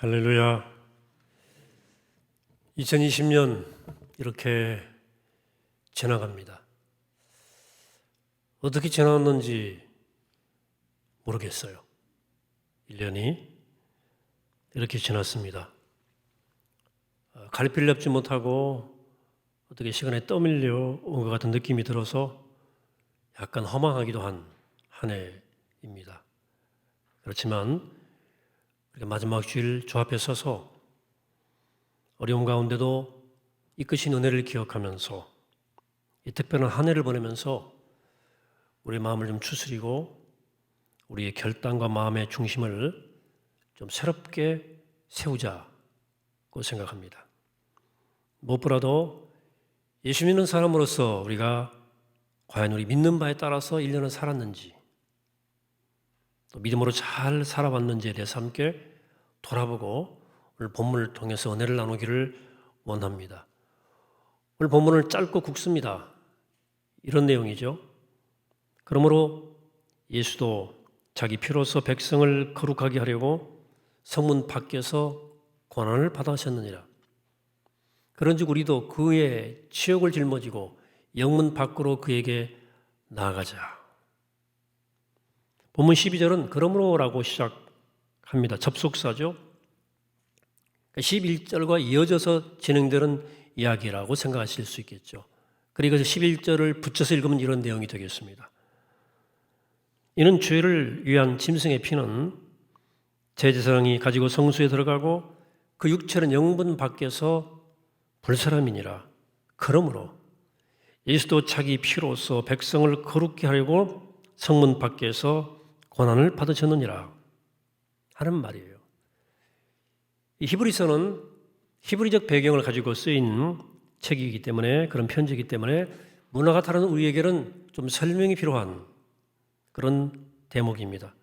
할렐루야. 2020년 이렇게 지나갑니다. 어떻게 지나갔는지 모르겠어요. 1년이 이렇게 지났습니다. 갈피를 잡지 못하고 어떻게 시간에 떠밀려 온 것 같은 느낌이 들어서 약간 허망하기도 한 해입니다. 그렇지만 마지막 주일 주 앞에 서서 어려움 가운데도 이끄신 은혜를 기억하면서 이 특별한 한 해를 보내면서 우리의 마음을 좀 추스리고 우리의 결단과 마음의 중심을 좀 새롭게 세우자고 생각합니다. 무엇보다도 예수 믿는 사람으로서 우리가 과연 우리 믿는 바에 따라서 1년을 살았는지 또 믿음으로 잘 살아왔는지에 대해서 함께 돌아보고 오늘 본문을 통해서 은혜를 나누기를 원합니다. 오늘 본문을 짧고 굵습니다. 이런 내용이죠. 그러므로 예수도 자기 피로서 백성을 거룩하게 하려고 성문 밖에서 고난을 받으셨느니라. 그런즉 우리도 그의 치욕을 짊어지고 영문 밖으로 그에게 나아가자. 본문 12절은 그러므로라고 시작합니다. 접속사죠. 11절과 이어져서 진행되는 이야기라고 생각하실 수 있겠죠. 그리고 11절을 붙여서 읽으면 이런 내용이 되겠습니다. 이는 죄를 위한 짐승의 피는 제사장이 가지고 성소에 들어가고 그 육체는 영문 밖에서 불사람이니라. 그러므로 예수도 자기 피로서 백성을 거룩게 하려고 성문 밖에서 고난을 받으셨느니라 하는 말이에요. 이 히브리서는 히브리적 배경을 가지고 쓰인 책이기 때문에 그런 편지이기 때문에 문화가 다른 우리에게는 좀 설명이 필요한 그런 대목입니다.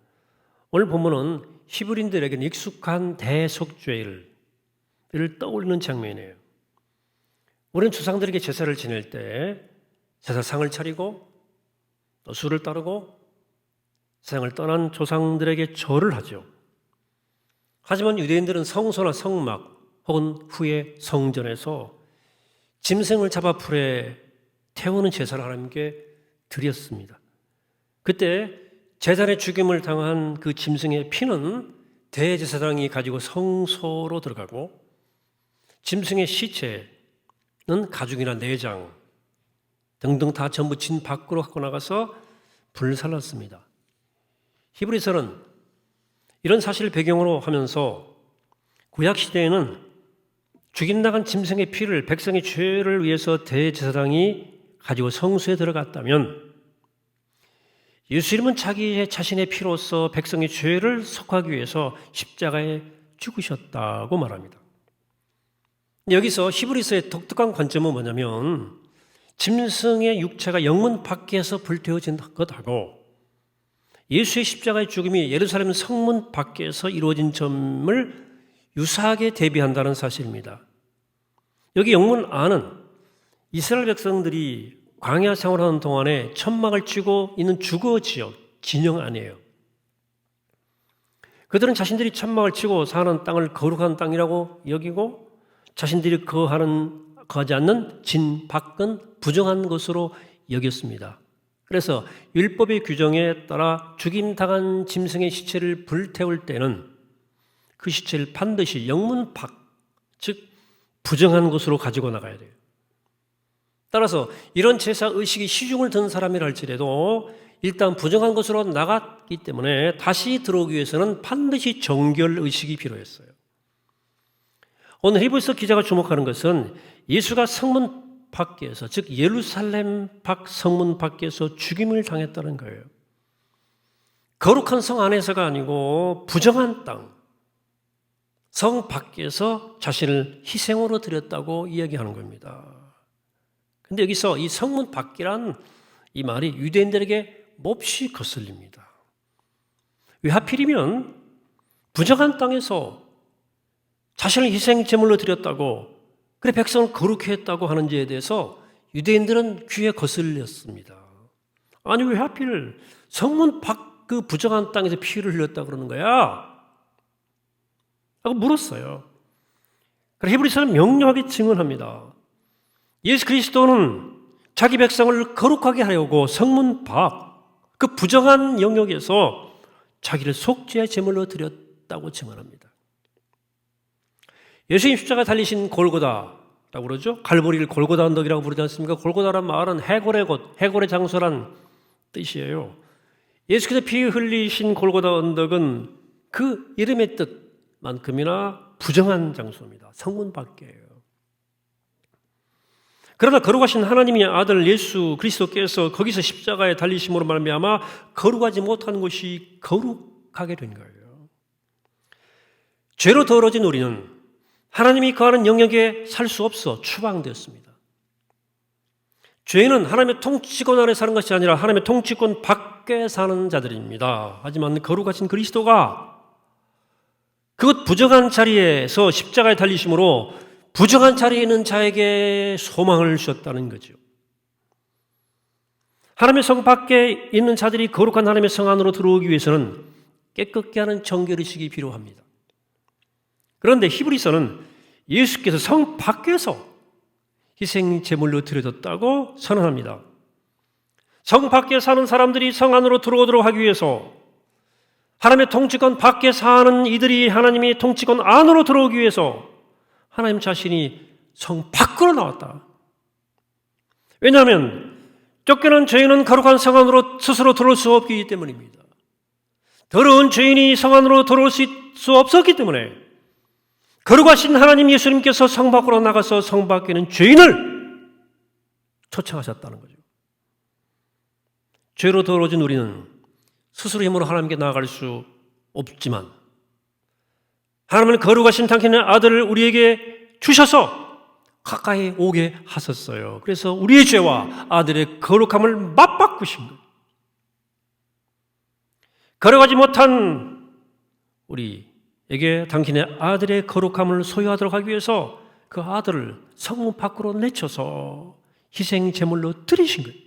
오늘 본문은 히브리인들에게는 익숙한 대속죄를 떠올리는 장면이에요. 우리는 조상들에게 제사를 지낼 때 제사상을 차리고 또 술을 따르고 세상을 떠난 조상들에게 절을 하죠. 하지만 유대인들은 성소나 성막 혹은 후에 성전에서 짐승을 잡아 불에 태우는 제사를 하나님께 드렸습니다. 그때 제단의 죽임을 당한 그 짐승의 피는 대제사장이 가지고 성소로 들어가고 짐승의 시체는 가죽이나 내장 등등 다 전부 진 밖으로 갖고 나가서 불살랐습니다. 히브리서는 이런 사실을 배경으로 하면서 구약시대에는 죽임 나간 짐승의 피를 백성의 죄를 위해서 대제사장이 가지고 성소에 들어갔다면 예수님은 자신의 피로서 백성의 죄를 속하기 위해서 십자가에 죽으셨다고 말합니다. 여기서 히브리서의 독특한 관점은 뭐냐면 짐승의 육체가 영문 밖에서 불태워진 것하고 예수의 십자가의 죽음이 예루살렘 성문 밖에서 이루어진 점을 유사하게 대비한다는 사실입니다. 여기 영문 안은 이스라엘 백성들이 광야 생활하는 동안에 천막을 치고 있는 주거 지역, 진영 안이에요. 그들은 자신들이 천막을 치고 사는 땅을 거룩한 땅이라고 여기고 자신들이 거하지 않는 진 밖은 부정한 것으로 여겼습니다. 그래서 율법의 규정에 따라 죽임당한 짐승의 시체를 불태울 때는 그 시체를 반드시 영문 밖, 즉 부정한 곳으로 가지고 나가야 돼요. 따라서 이런 제사 의식이 시중을 든 사람이라 할지라도 일단 부정한 곳으로 나갔기 때문에 다시 들어오기 위해서는 반드시 정결 의식이 필요했어요. 오늘 히브리서 기자가 주목하는 것은 예수가 성문 밖에서, 즉 예루살렘 밖 성문 밖에서 죽임을 당했다는 거예요. 거룩한 성 안에서가 아니고 부정한 땅, 성 밖에서 자신을 희생으로 드렸다고 이야기하는 겁니다. 그런데 여기서 이 성문 밖이란 이 말이 유대인들에게 몹시 거슬립니다. 왜 하필이면 부정한 땅에서 자신을 희생 제물로 드렸다고 그래 백성을 거룩히 했다고 하는지에 대해서 유대인들은 귀에 거슬렸습니다. 아니 왜 하필 성문 밖 그 부정한 땅에서 피를 흘렸다고 그러는 거야? 라고 물었어요. 그래서 히브리서는 명료하게 증언합니다. 예수 그리스도는 자기 백성을 거룩하게 하려고 성문 밖, 그 부정한 영역에서 자기를 속죄의 제물로 드렸다고 증언합니다. 예수님 십자가 달리신 골고다라고 그러죠. 갈보리를 골고다 언덕이라고 부르지 않습니까? 골고다란 말은 해골의 곳, 해골의 장소란 뜻이에요. 예수께서 피 흘리신 골고다 언덕은 그 이름의 뜻만큼이나 부정한 장소입니다. 성문 밖이에요. 그러나 거룩하신 하나님의 아들 예수 그리스도께서 거기서 십자가에 달리심으로 말미암아 거룩하지 못한 곳이 거룩하게 된 거예요. 죄로 더러진 우리는 하나님이 거하는 영역에 살 수 없어 추방되었습니다. 죄인은 하나님의 통치권 아래 사는 것이 아니라 하나님의 통치권 밖에 사는 자들입니다. 하지만 거룩하신 그리스도가 그것 부정한 자리에서 십자가에 달리심으로 부정한 자리에 있는 자에게 소망을 주셨다는 거죠. 하나님의 성 밖에 있는 자들이 거룩한 하나님의 성 안으로 들어오기 위해서는 깨끗게 하는 정결의식이 필요합니다. 그런데 히브리서는 예수께서 성 밖에서 희생 제물로 드려졌다고 선언합니다. 성 밖에 사는 사람들이 성 안으로 들어오도록 하기 위해서 하나님의 통치권 밖에 사는 이들이 하나님의 통치권 안으로 들어오기 위해서 하나님 자신이 성 밖으로 나왔다. 왜냐하면 쫓겨난 죄인은 거룩한 성 안으로 스스로 들어올 수 없기 때문입니다. 더러운 죄인이 성 안으로 들어올 수 없었기 때문에 거룩하신 하나님 예수님께서 성 밖으로 나가서 성 밖에 있는 죄인을 초청하셨다는 거죠. 죄로 더러워진 우리는 스스로 힘으로 하나님께 나아갈 수 없지만 하나님은 거룩하신 당신의 아들을 우리에게 주셔서 가까이 오게 하셨어요. 그래서 우리의 죄와 아들의 거룩함을 맞바꾸신 거예요. 거룩하지 못한 우리에게 당신의 아들의 거룩함을 소유하도록 하기 위해서 그 아들을 성문 밖으로 내쳐서 희생 제물로 드리신 거예요.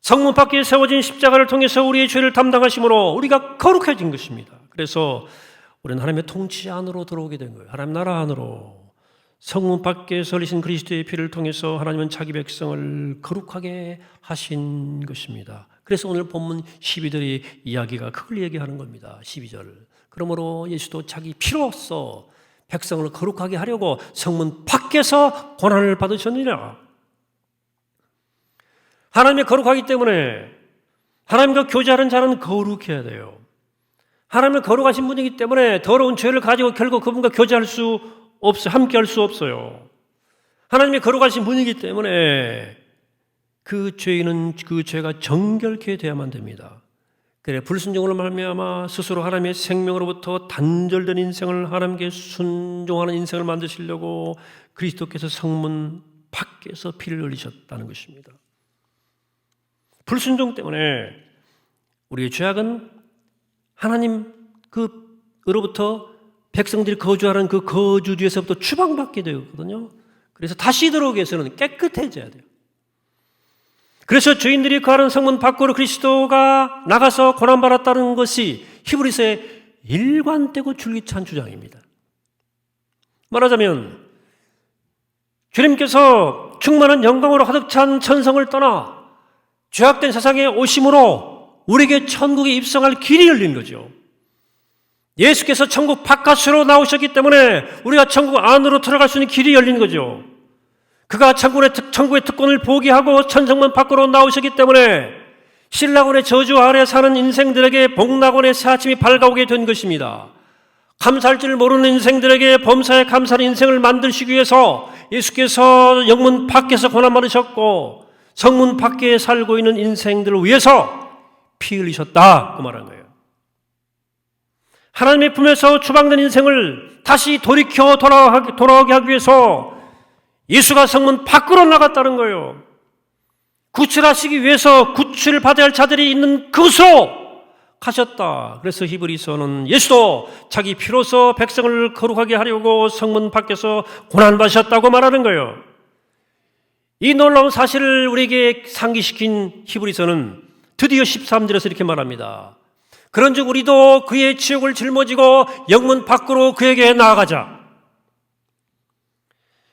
성문 밖에 세워진 십자가를 통해서 우리의 죄를 담당하심으로 우리가 거룩해진 것입니다. 그래서 우리는 하나님의 통치 안으로 들어오게 된 거예요. 하나님 나라 안으로. 성문 밖에 설리신 그리스도의 피를 통해서 하나님은 자기 백성을 거룩하게 하신 것입니다. 그래서 오늘 본문 12절의 이야기가 그걸 얘기하는 겁니다. 12절. 그러므로 예수도 자기 피로써 백성을 거룩하게 하려고 성문 밖에서 고난을 받으셨느니라. 하나님의 거룩하기 때문에 하나님과 교제하는 자는 거룩해야 돼요. 하나님은 거룩하신 분이기 때문에 더러운 죄를 가지고 결국 그분과 교제할 수 없어요. 함께 할 수 없어요. 하나님이 거룩하신 분이기 때문에 그 죄인은 그 죄가 정결케 돼야만 됩니다. 그래 불순종으로 말미암아 스스로 하나님의 생명으로부터 단절된 인생을 하나님께 순종하는 인생을 만드시려고 그리스도께서 성문 밖에서 피를 흘리셨다는 것입니다. 불순종 때문에 우리의 죄악은 하나님 그로부터 백성들이 거주하는 그 거주지에서부터 추방받게 되거든요. 그래서 다시 들어오기 위해서는 깨끗해져야 돼요. 그래서 죄인들이 거하는 성문 밖으로 그리스도가 나가서 고난받았다는 것이 히브리서의 일관되고 줄기찬 주장입니다. 말하자면 주님께서 충만한 영광으로 가득 찬 천성을 떠나 죄악된 세상에 오심으로 우리에게 천국에 입성할 길이 열린 거죠. 예수께서 천국 바깥으로 나오셨기 때문에 우리가 천국 안으로 들어갈 수 있는 길이 열린 거죠. 그가 천국의 특권을 포기하고 천성문 밖으로 나오셨기 때문에 신라곤의 저주 아래 사는 인생들에게 복락원의 새 아침이 밝아오게 된 것입니다. 감사할 줄 모르는 인생들에게 범사에 감사하는 인생을 만드시기 위해서 예수께서 영문 밖에서 고난받으셨고 성문 밖에 살고 있는 인생들을 위해서 피 흘리셨다 그 말한 거예요. 하나님의 품에서 추방된 인생을 다시 돌이켜 돌아오게 하기 위해서 예수가 성문 밖으로 나갔다는 거예요. 구출하시기 위해서 구출을 받아야 할 자들이 있는 그곳으로 가셨다. 그래서 히브리서는 예수도 자기 피로서 백성을 거룩하게 하려고 성문 밖에서 고난받으셨다고 말하는 거예요. 이 놀라운 사실을 우리에게 상기시킨 히브리서는 드디어 13절에서 이렇게 말합니다. 그런즉 우리도 그의 치욕을 짊어지고 영문 밖으로 그에게 나아가자.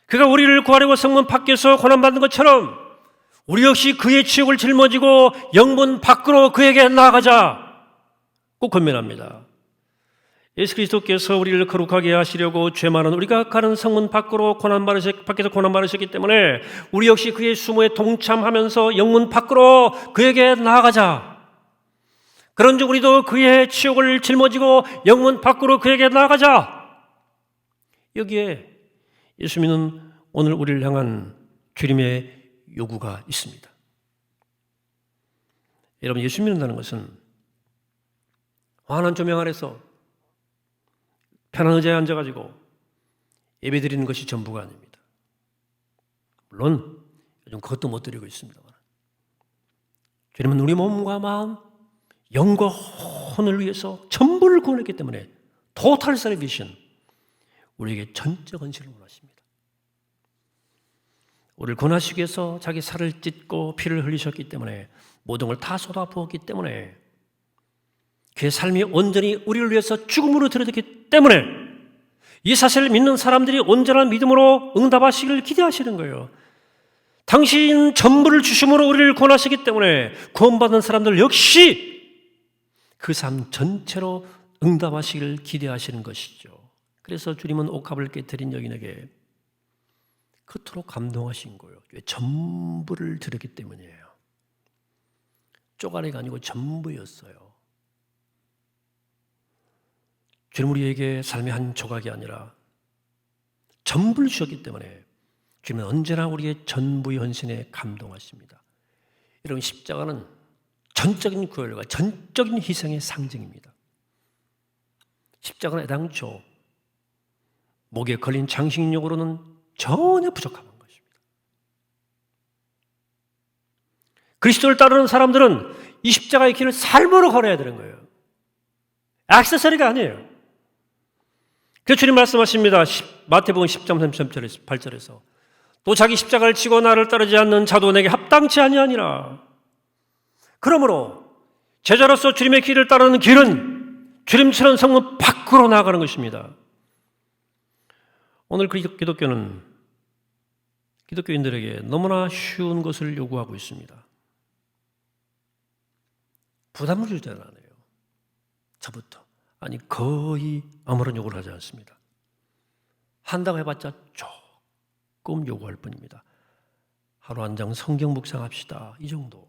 그가 우리를 구하려고 성문 밖에서 고난받는 것처럼 우리 역시 그의 치욕을 짊어지고 영문 밖으로 그에게 나아가자. 꼭 권면합니다. 예수 그리스도께서 우리를 거룩하게 하시려고 죄 많은 우리가 가는 성문 밖으로 밖에서 고난받으셨기 때문에 우리 역시 그의 수모에 동참하면서 영문 밖으로 그에게 나아가자. 그런즉 우리도 그의 치욕을 짊어지고 영문 밖으로 그에게 나아가자. 여기에 예수 믿는 오늘 우리를 향한 주님의 요구가 있습니다. 여러분, 예수 믿는다는 것은 환한 조명 아래서 편한 의자에 앉아가지고 예배드리는 것이 전부가 아닙니다. 물론 요즘 그것도 못 드리고 있습니다만 주님은 우리 몸과 마음, 영과 혼을 위해서 전부를 구원했기 때문에 토탈 살베이션, 우리에게 전적 헌신을 원하십니다. 우리를 구원하시기 위해서 자기 살을 찢고 피를 흘리셨기 때문에 모든 걸 다 쏟아부었기 때문에 그의 삶이 온전히 우리를 위해서 죽음으로 들어졌기 때문에 이 사실을 믿는 사람들이 온전한 믿음으로 응답하시기를 기대하시는 거예요. 당신 전부를 주심으로 우리를 구원하시기 때문에 구원받은 사람들 역시 그 삶 전체로 응답하시기를 기대하시는 것이죠. 그래서 주님은 옥합을 깨뜨린 여인에게 그토록 감동하신 거예요. 왜? 전부를 드렸기 때문이에요. 쪼가리가 아니고 전부였어요. 주님 우리에게 삶의 한 조각이 아니라 전부를 주셨기 때문에 주님은 언제나 우리의 전부의 헌신에 감동하십니다. 여러분, 십자가는 전적인 구별과 전적인 희생의 상징입니다. 십자가는 애당초 목에 걸린 장식용으로는 전혀 부족한 것입니다. 그리스도를 따르는 사람들은 이 십자가의 길을 삶으로 걸어야 되는 거예요. 액세서리가 아니에요. 그래서 주님 말씀하십니다. 마태복음 10장 38절에서 또 자기 십자가를 지고 나를 따르지 않는 자도 내게 합당치 아니하니라. 그러므로 제자로서 주님의 길을 따르는 길은 주님처럼 성문 밖으로 나아가는 것입니다. 오늘 기독교인들에게 너무나 쉬운 것을 요구하고 있습니다. 부담을 주지 않아요. 저부터. 아니, 거의 아무런 요구를 하지 않습니다. 한다고 해봤자 조금 요구할 뿐입니다. 하루 한 장 성경 묵상합시다. 이 정도예요.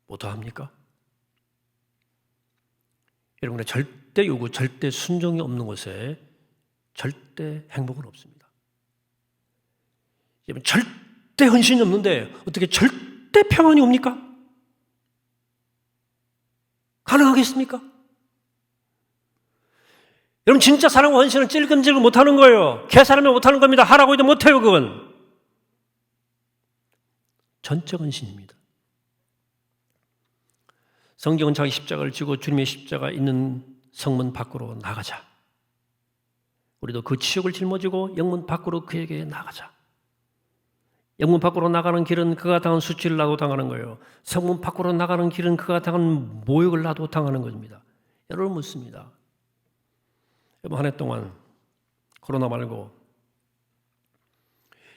뭐 더 합니까? 여러분의 절대 요구, 절대 순종이 없는 곳에 절대 행복은 없습니다. 여러분, 절대 헌신이 없는데 어떻게 절대 평안이 옵니까? 가능하겠습니까? 여러분, 진짜 사랑과 헌신은 찔끔찔끔 못하는 거예요. 개사람이 못하는 겁니다. 하라고 해도 못해요. 그건 전적 헌신입니다. 성경은 자기 십자가를 지고 주님의 십자가 있는 성문 밖으로 나가자. 우리도 그 치욕을 짊어지고 영문 밖으로 그에게 나가자. 영문 밖으로 나가는 길은 그가 당한 수치를 나도 당하는 거예요. 성문 밖으로 나가는 길은 그가 당한 모욕을 나도 당하는 것입니다. 여러분, 묻습니다. 여러분, 한 해 동안 코로나 말고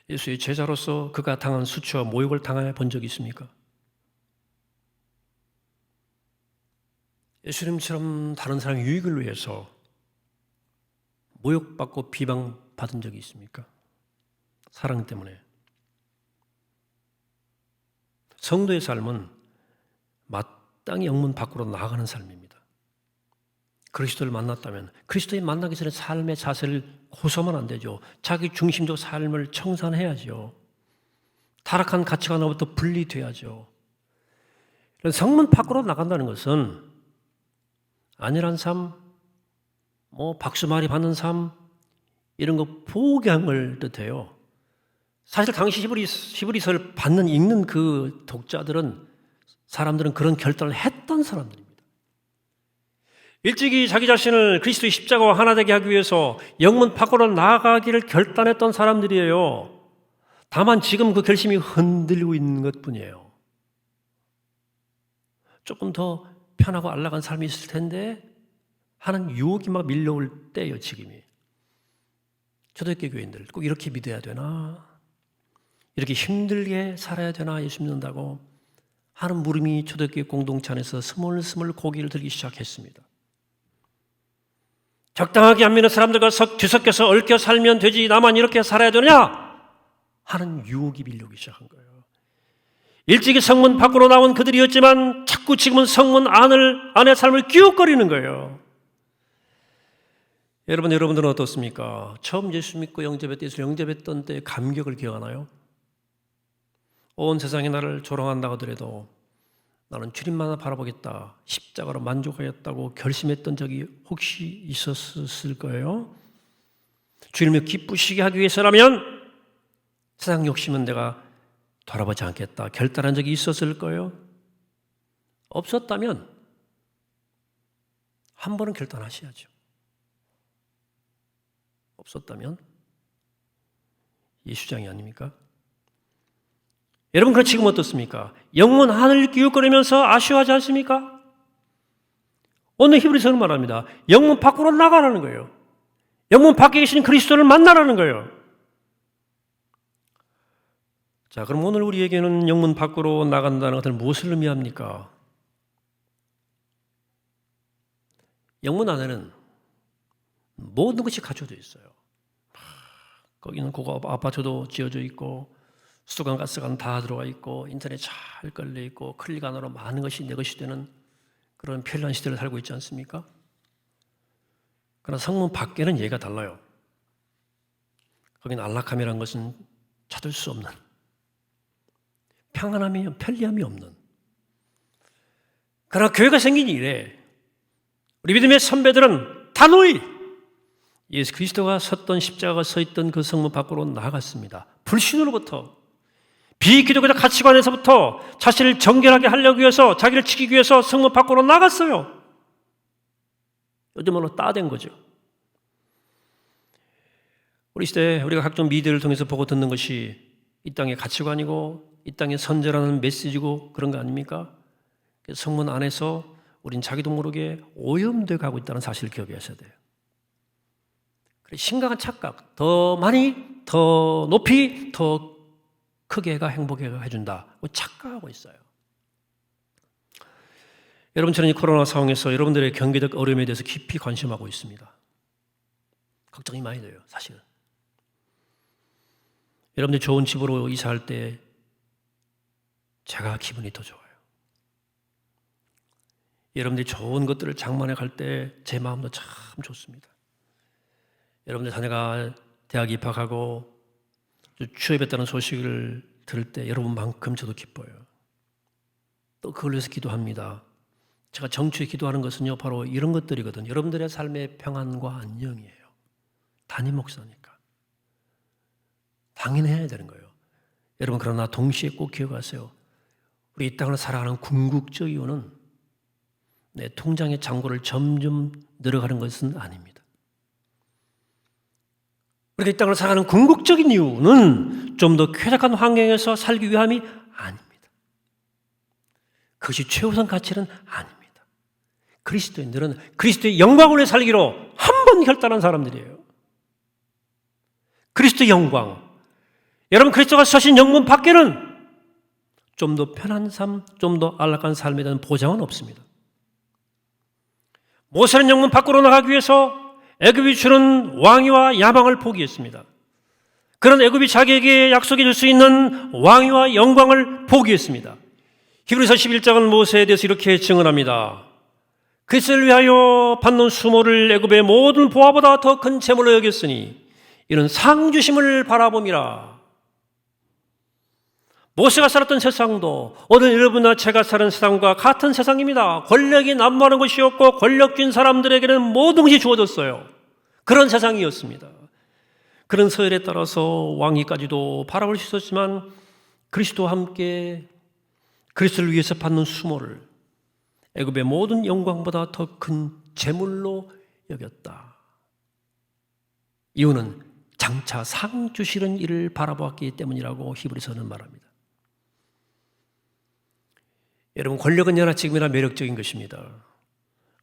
예수의 제자로서 그가 당한 수치와 모욕을 당해 본 적이 있습니까? 예수님처럼 다른 사람의 유익을 위해서 모욕받고 비방받은 적이 있습니까? 사랑 때문에. 성도의 삶은 마땅히 영문 밖으로 나아가는 삶입니다. 그리스도를 만났다면 그리스도를 만나기 전에 삶의 자세를 고서면 안 되죠. 자기 중심적 삶을 청산해야죠. 타락한 가치관으로부터 분리돼야죠. 성문 밖으로 나간다는 것은 안일한 삶, 박수말이 받는 삶, 이런 거 포기한 걸 뜻해요. 사실 당시 히브리서를 읽는 그 독자들은, 사람들은 그런 결단을 했던 사람들입니다. 일찍이 자기 자신을 그리스도의 십자가와 하나 되게 하기 위해서 영문 밖으로 나아가기를 결단했던 사람들이에요. 다만 지금 그 결심이 흔들리고 있는 것뿐이에요. 조금 더 편하고 안락한 삶이 있을 텐데 하는 유혹이 막 밀려올 때예요, 지금이. 초대교회 교인들 꼭 이렇게 믿어야 되나? 이렇게 힘들게 살아야 되나? 예수 믿는다고 하는 물음이 초대교회 공동체 안에서 스물스물 고개를 들기 시작했습니다. 적당하게 안 믿는 사람들과 뒤섞여서 얽혀 살면 되지, 나만 이렇게 살아야 되느냐? 하는 유혹이 밀려오기 시작한 거예요. 일찍이 성문 밖으로 나온 그들이었지만 자꾸 지금은 성문 안의 삶을 기웃거리는 거예요. 여러분들은 어떻습니까? 처음 예수 믿고 영접했던 때의 감격을 기억하나요? 온 세상이 나를 조롱한다고 하더라도 나는 주님만 바라보겠다, 십자가로 만족하겠다고 결심했던 적이 혹시 있었을 거예요? 주님을 기쁘시게 하기 위해서라면 세상 욕심은 내가 돌아보지 않겠다 결단한 적이 있었을 거예요? 없었다면 한 번은 결단하셔야죠. 없었다면 예수장이 아닙니까? 여러분, 그럼 지금 어떻습니까? 영문 하늘 기웃거리면서 아쉬워하지 않습니까? 오늘 히브리서는 말합니다. 영문 밖으로 나가라는 거예요. 영문 밖에 계신 그리스도를 만나라는 거예요. 자, 그럼 오늘 우리에게는 영문 밖으로 나간다는 것을 무엇을 의미합니까? 영문 안에는 모든 것이 갖춰져 있어요. 거기는 고급 아파트도 지어져 있고 수도관, 가스관 다 들어가 있고 인터넷 잘 걸려 있고 클릭 안으로 많은 것이 내 것이 되는 그런 편리한 시대를 살고 있지 않습니까? 그러나 성문 밖에는 얘기가 달라요. 거기는 안락함이라는 것은 찾을 수 없는, 평안함이, 편리함이 없는. 그러나 교회가 생긴 이래 우리 믿음의 선배들은 단호히 예수 그리스도가 섰던 십자가가 서 있던 그 성문 밖으로 나아갔습니다. 불신으로부터, 비기독교적 가치관에서부터 자신을 정결하게 하려고 위해서, 자기를 지키기 위해서 성문 밖으로 나갔어요. 요즘으로 따된 거죠. 우리 시대에 우리가 각종 미디어를 통해서 보고 듣는 것이 이 땅의 가치관이고 이 땅의 선제라는 메시지고 그런 거 아닙니까? 성문 안에서 우린 자기도 모르게 오염돼 가고 있다는 사실을 기억하셔야 돼요. 심각한 착각, 더 많이, 더 높이, 더 크게가 행복하게 해준다. 착각하고 있어요. 여러분, 저는 이 코로나 상황에서 여러분들의 경제적 어려움에 대해서 깊이 관심하고 있습니다. 걱정이 많이 돼요, 사실은. 여러분들 좋은 집으로 이사할 때 제가 기분이 더 좋아요. 여러분들이 좋은 것들을 장만해 갈 때 제 마음도 참 좋습니다. 여러분들 자녀가 대학 입학하고 취업했다는 소식을 들을 때 여러분만큼 저도 기뻐요. 또 그걸 위해서 기도합니다. 제가 정초에 기도하는 것은요, 바로 이런 것들이거든요. 여러분들의 삶의 평안과 안녕이에요. 담임 목사니까. 당연히 해야 되는 거예요. 여러분, 그러나 동시에 꼭 기억하세요. 우리 이 땅을 살아가는 궁극적 이유는 내 통장의 잔고를 점점 늘어가는 것은 아닙니다. 우리가 이 땅을 살아가는 궁극적인 이유는 좀 더 쾌적한 환경에서 살기 위함이 아닙니다. 그것이 최우선 가치는 아닙니다. 그리스도인들은 그리스도의 영광을 위해 살기로 한 번 결단한 사람들이에요. 그리스도의 영광. 여러분, 그리스도가 서신 영문 밖에는 좀 더 편한 삶, 좀 더 안락한 삶에 대한 보장은 없습니다. 모세는 영문 밖으로 나가기 위해서 애굽이 주는 왕위와 야망을 포기했습니다. 그런 애굽이 자기에게 약속해 줄 수 있는 왕위와 영광을 포기했습니다. 히브리서 11장은 모세에 대해서 이렇게 증언합니다. 그리스도를 위하여 받는 수모를 애굽의 모든 보화보다 더 큰 재물로 여겼으니 이는 상 주심을 바라봄이라. 모세가 살았던 세상도 오늘 여러분과 제가 사는 세상과 같은 세상입니다. 권력이 난무하는 것이었고 권력진 사람들에게는 모든 것이 주어졌어요. 그런 세상이었습니다. 그런 서열에 따라서 왕위까지도 바라볼 수 있었지만 그리스도와 함께 그리스도를 위해서 받는 수모를 애굽의 모든 영광보다 더 큰 재물로 여겼다. 이유는 장차 상 주시는 이를 바라보았기 때문이라고 히브리서는 말합니다. 여러분, 권력은 여나 지금이나 매력적인 것입니다.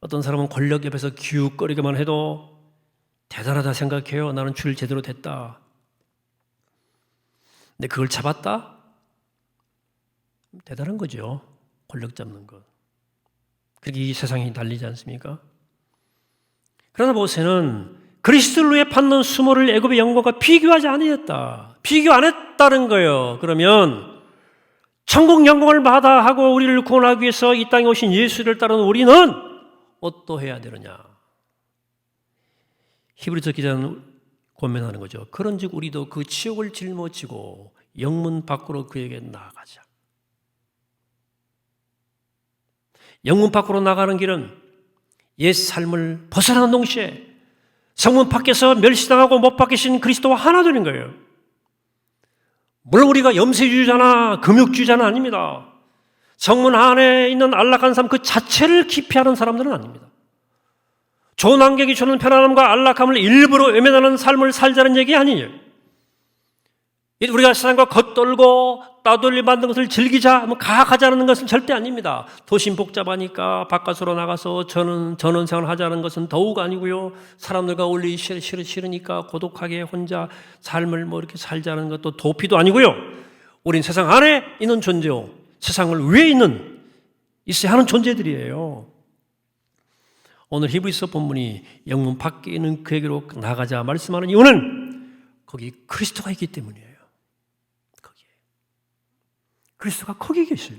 어떤 사람은 권력 옆에서 기웃거리기만 해도 대단하다 생각해요. 나는 줄 제대로 댔다. 근데 그걸 잡았다? 대단한 거죠. 권력 잡는 것. 그렇게 이 세상이 달리지 않습니까? 그러나 모세는 그리스도를 위해 받는 수모를 애굽의 영광과 비교하지 아니했다. 비교 안 했다는 거예요. 그러면 천국 영광을 마다하고 우리를 구원하기 위해서 이 땅에 오신 예수를 따르는 우리는 어떠해야 되느냐? 히브리서 기자는 권면하는 거죠. 그런즉 우리도 그 지옥을 짊어지고 영문 밖으로 그에게 나아가자. 영문 밖으로 나가는 길은 옛 삶을 벗어나는 동시에 성문 밖에서 멸시당하고 못 박히신 그리스도와 하나 되는 거예요. 물론 우리가 염세주의자나 금욕주의자는 아닙니다. 성문 안에 있는 안락한 삶 그 자체를 기피하는 사람들은 아닙니다. 좋은 환경이 주는 편안함과 안락함을 일부러 외면하는 삶을 살자는 얘기 아니에요. 우리가 세상과 겉돌고 따돌림 받는 것을 즐기자, 가학하자는 것은 절대 아닙니다. 도심 복잡하니까 바깥으로 나가서 전원생활 하자는 것은 더욱 아니고요. 사람들과 어울리기 싫으니까 고독하게 혼자 삶을 이렇게 살자는 것도 도피도 아니고요. 우린 세상 안에 있는 존재요. 세상을 위에 있어야 하는 존재들이에요. 오늘 히브리서 본문이 영문 밖에 있는 그에게로 나가자 말씀하는 이유는 거기 그리스도가 있기 때문이에요. 그리스도가 거기 계셔요.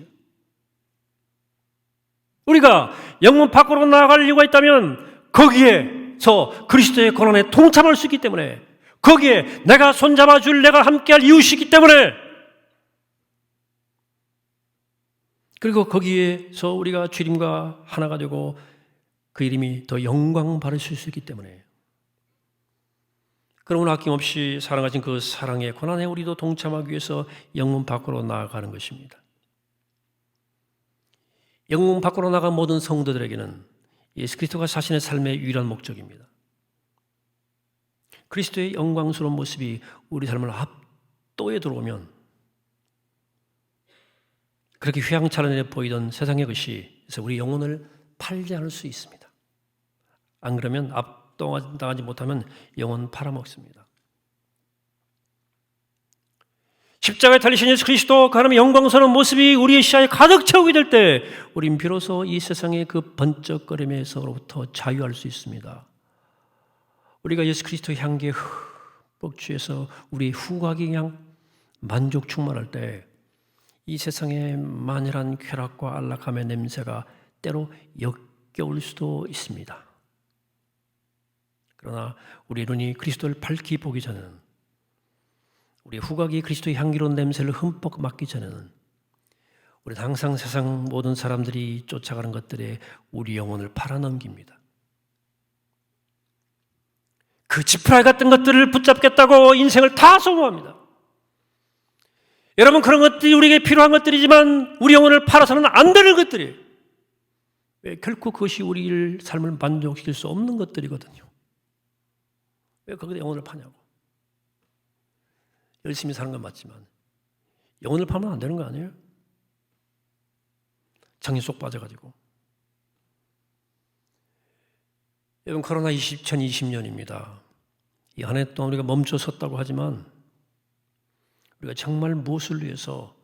우리가 영문 밖으로 나아갈 이유가 있다면 거기에서 그리스도의 고난에 동참할 수 있기 때문에, 거기에 내가 손잡아 줄 내가 함께할 이웃이기 때문에, 그리고 거기에서 우리가 주님과 하나가 되고 그 이름이 더 영광 받으실 수 있기 때문에, 그러므로 아낌없이 사랑하신 그 사랑의 고난에 우리도 동참하기 위해서 영문 밖으로 나아가는 것입니다. 영문 밖으로 나간 모든 성도들에게는 예수 그리스도가 자신의 삶의 유일한 목적입니다. 그리스도의 영광스러운 모습이 우리 삶을 압도에 들어오면 그렇게 휘황찬란해 보이던 세상의 것이 그래서 우리 영혼을 팔지 않을 수 있습니다. 안 그러면 압도당하지 못하면 영혼 팔아먹습니다. 십자가에 달리신 예수 그리스도 그 하나님의 영광스러운 모습이 우리의 시야에 가득 채우게 될 때 우린 비로소 이 세상의 그 번쩍거림에서로부터 자유할 수 있습니다. 우리가 예수 그리스도 향기에 흠뻑 취해서 우리의 후각이 그냥 만족 충만할 때 이 세상의 만일한 쾌락과 안락함의 냄새가 때로 역겨울 수도 있습니다. 그러나 우리 눈이 그리스도를 밝히 보기 전에는, 우리 후각이 그리스도의 향기로운 냄새를 흠뻑 맡기 전에는 우리는 항상 세상 모든 사람들이 쫓아가는 것들에 우리 영혼을 팔아넘깁니다. 그 지푸라기 같은 것들을 붙잡겠다고 인생을 다 소모합니다. 여러분, 그런 것들이 우리에게 필요한 것들이지만 우리 영혼을 팔아서는 안 되는 것들이에요. 왜? 결코 그것이 우리 삶을 만족시킬 수 없는 것들이거든요. 왜 거기다 영혼을 파냐고. 열심히 사는 건 맞지만 영혼을 팔면 안 되는 거 아니에요? 장애 쏙 빠져가지고. 여러분, 코로나 2020년입니다. 이 한 해 동안 우리가 멈춰섰다고 하지만 우리가 정말 무엇을 위해서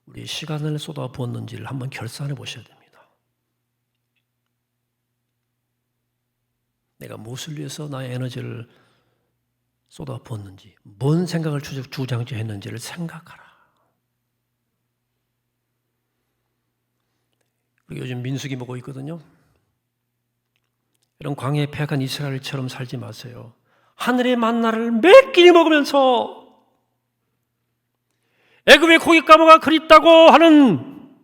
우리의 시간을 쏟아 부었는지를 한번 결산해 보셔야 됩니다. 내가 무엇을 위해서 나의 에너지를 쏟아 부었는지, 뭔 생각을 주장했는지를 생각하라. 우리 요즘 민수기 보고 있거든요. 이런 광야에 패역한 이스라엘처럼 살지 마세요. 하늘의 만나를 몇 끼니 먹으면서 애굽의 고기 가마가 그립다고 하는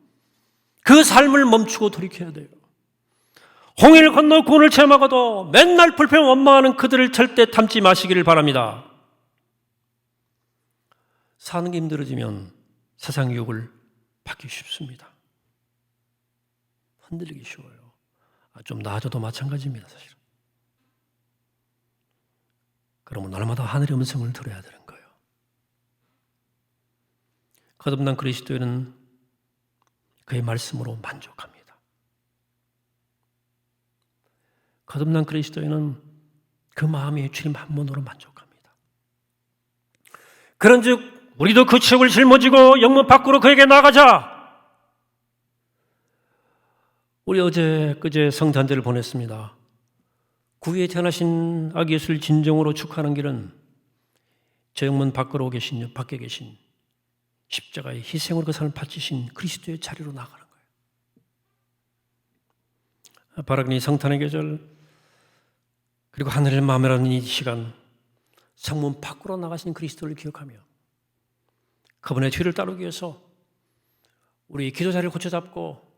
그 삶을 멈추고 돌이켜야 돼요. 홍해를 건너 구원을 체험하고도 맨날 불평 원망하는 그들을 절대 닮지 마시기를 바랍니다. 사는 게 힘들어지면 세상 유혹을 받기 쉽습니다. 흔들리기 쉬워요. 좀 나아져도 마찬가지입니다, 사실은. 그러면 날마다 하늘의 음성을 들어야 되는 거예요. 거듭난 그리스도인은 그의 말씀으로 만족합니다. 거듭난 그리스도인은 그 마음이 주님 한 분으로 만족합니다. 그런즉 우리도 그 추억을 짊어지고 영문 밖으로 그에게 나가자. 우리 어제 그제 성탄절을 보냈습니다. 구유에 태어나신 아기 예수를 진정으로 축하하는 길은 저 영문 밖으로 계신, 밖에 계신 십자가의 희생으로 그 삶을 바치신 그리스도의 자리로 나가는 거예요. 바라그니 성탄의 계절, 그리고 하늘의 마음이라는 이 시간, 성문 밖으로 나가신 그리스도를 기억하며 그분의 뒤를 따르기 위해서 우리 기도 자리를 고쳐잡고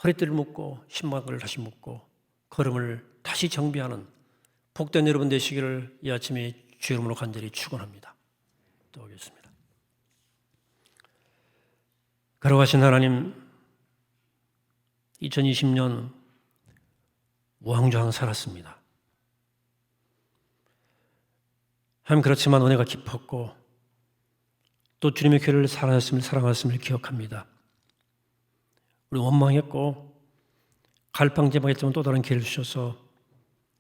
허리띠를 묶고 신발을 다시 묶고 걸음을 다시 정비하는 복된 여러분 되시기를 이 아침에 주의 이름으로 간절히 축원합니다. 또 오겠습니다. 걸어가신 하나님, 2020년 우왕좌왕 살았습니다. 하나님, 그렇지만 은혜가 깊었고 또 주님의 교회를 사랑하셨음을 기억합니다. 우리 원망했고 갈팡질팡했지만 또 다른 기회를 주셔서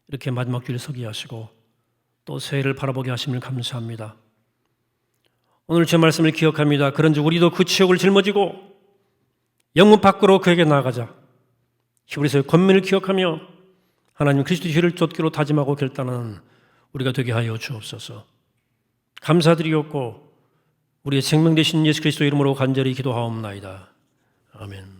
이렇게 마지막 주일에 서게 하시고 또 새해를 바라보게 하심을 감사합니다. 오늘 제 말씀을 기억합니다. 그런즉 우리도 그 치욕을 짊어지고 영문 밖으로 그에게 나아가자. 히브리서의 권면을 기억하며 하나님 그리스도의 뒤를 쫓기로 다짐하고 결단하는 우리가 되게 하여 주옵소서. 감사드리옵고 우리의 생명 되신 예수 그리스도 이름으로 간절히 기도하옵나이다. 아멘.